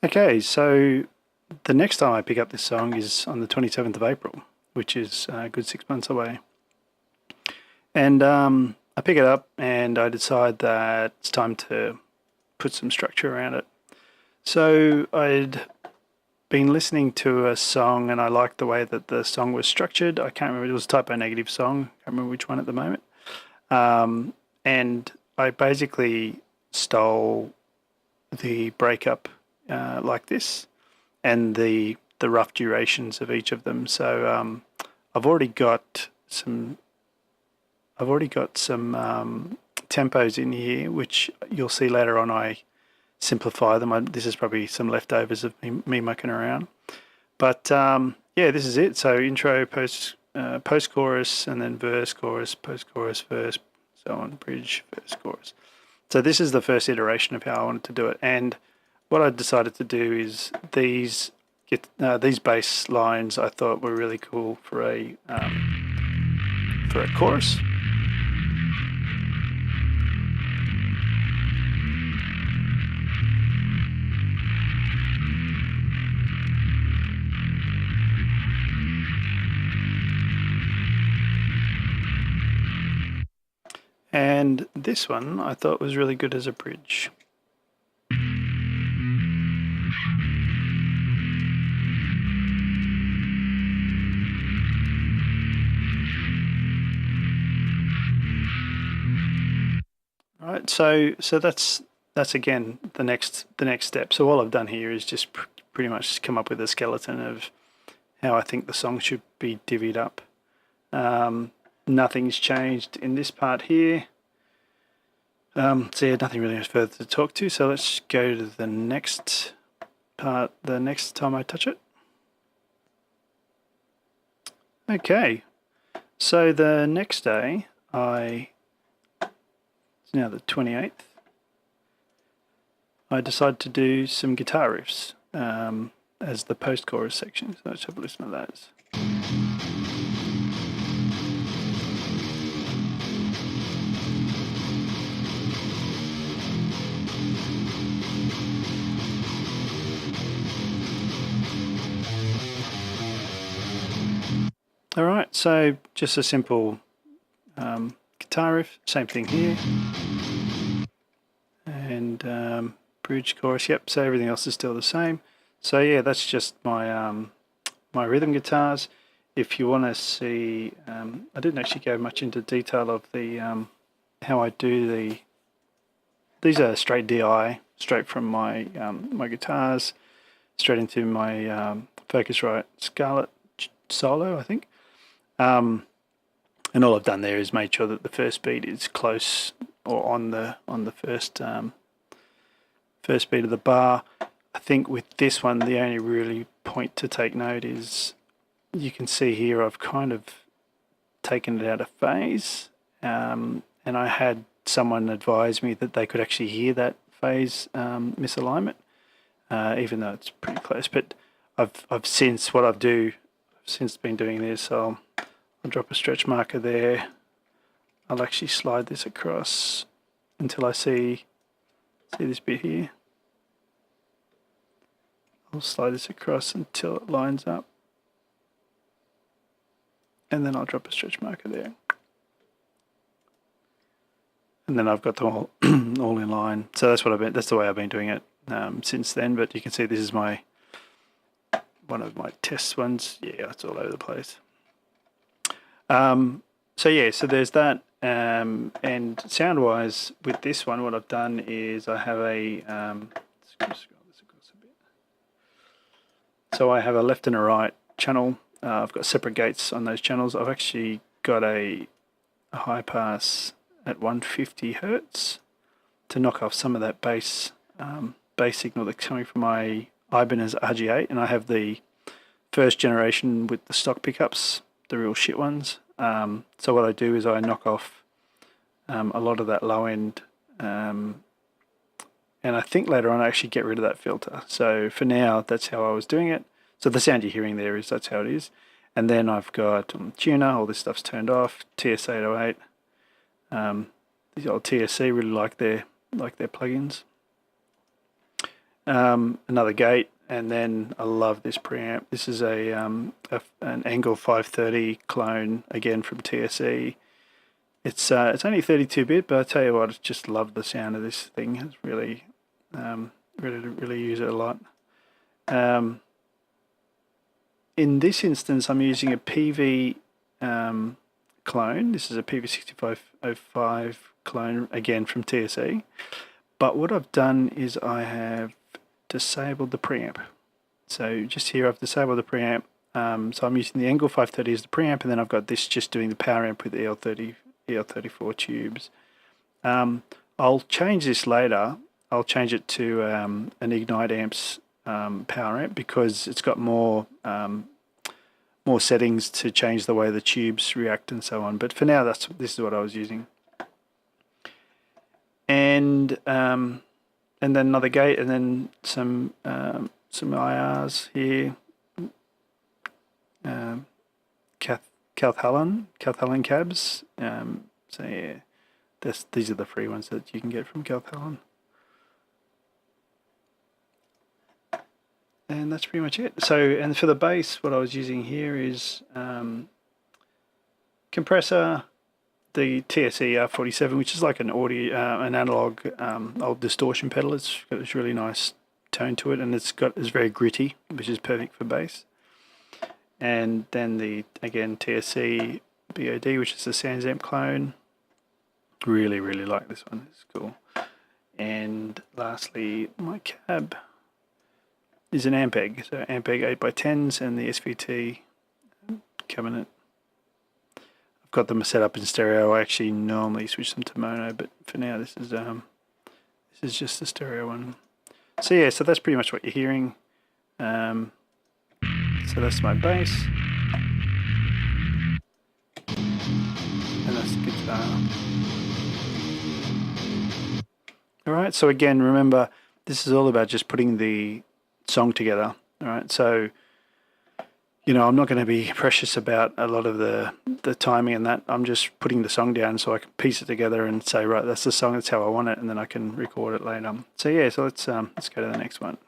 Okay, so the next time I pick up this song is on the 27th of April, which is a good 6 months away. And I pick it up and I decide that it's time to put some structure around it. So I'd been listening to a song and I liked the way that the song was structured. I can't remember, it was a Typo Negative song. I can't remember which one at the moment. And I basically stole the breakup like this and the rough durations of each of them. So I've already got some tempos in here, which you'll see later on. I simplify them. This is probably some leftovers of me mucking around. But yeah, this is it. So intro, post chorus, and then verse, chorus, post chorus, verse, so on, bridge, verse, chorus. So this is the first iteration of how I wanted to do it. And what I decided to do is these bass lines I thought were really cool for a chorus. And this one I thought was really good as a bridge. Right, so that's again the next step. So all I've done here is just pretty much come up with a skeleton of how I think the song should be divvied up. Nothing's changed in this part here. So yeah, nothing really further to talk to. So let's go to the next part the next time I touch it. Okay, so the next day it's now the 28th. I decided to do some guitar riffs as the post-chorus section. So let's have a listen to those. All right, so just a simple guitar riff, same thing here. And bridge, chorus, yep, so everything else is still the same. So yeah, that's just my my rhythm guitars. If you want to see, I didn't actually go much into detail of the how I do these are straight DI, straight from my my guitars, straight into my Focusrite Scarlett Solo, I think. And all I've done there is made sure that the first beat is close or on the first first beat of the bar. I think with this one, the only really point to take note is you can see here I've kind of taken it out of phase, and I had someone advise me that they could actually hear that phase misalignment, even though it's pretty close. But I've since been doing this. I'll drop a stretch marker there. I'll actually slide this across until I see this bit here. I'll slide this across until it lines up. And then I'll drop a stretch marker there. And then I've got them all, all in line. So that's the way I've been doing it since then. But you can see this is one of my test ones. Yeah, it's all over the place. So yeah, so there's that. And sound-wise, with this one, what I've done is I have a so I have a left and a right channel. I've got separate gates on those channels. I've actually got a high pass at 150 hertz to knock off some of that bass signal that's coming from my Ibanez RG8, and I have the first generation with the stock pickups, the real shit ones. So what I do is I knock off a lot of that low end, and I think later on I actually get rid of that filter. So for now, that's how I was doing it. So the sound you're hearing there that's how it is. And then I've got tuner, all this stuff's turned off, TS808. These old TSC really like their plugins. another gate, and then I love this preamp. This is an Angle 530 clone, again from TSE. It's only 32-bit, but I tell you what, I just love the sound of this thing. It's really, really use it a lot. In this instance, I'm using a PV clone. This is a PV6505 clone, again from TSE. But what I've done is I have disabled the preamp. So just here I've disabled the preamp. So I'm using the Angle 530 as the preamp, and then I've got this just doing the power amp with EL34 tubes. I'll change this later. I'll change it to an Ignite Amps power amp, because it's got more settings to change the way the tubes react and so on. But for now, this is what I was using. And then another gate, and then some IRs here. Calthalon cabs. So yeah, these are the free ones that you can get from Calthalon. And that's pretty much it. So, and for the bass, what I was using here is compressor, the TSE R47, which is like an an analog old distortion pedal. It's got this really nice tone to it, and it's very gritty, which is perfect for bass. And then the, again, TSE BOD, which is the SansAmp clone. Really like this one. It's cool. And lastly, my cab is an Ampeg. So Ampeg 8x10s and the SVT cabinet. I've got them set up in stereo. I actually normally switch them to mono, but for now this is just the stereo one. So yeah, so that's pretty much what you're hearing. So that's my bass, and that's the guitar. Alright, so again, remember, this is all about just putting the song together. Alright, so, you know, I'm not going to be precious about a lot of the timing and that. I'm just putting the song down so I can piece it together and say, right, that's the song, that's how I want it, and then I can record it later. So yeah, so let's go to the next one.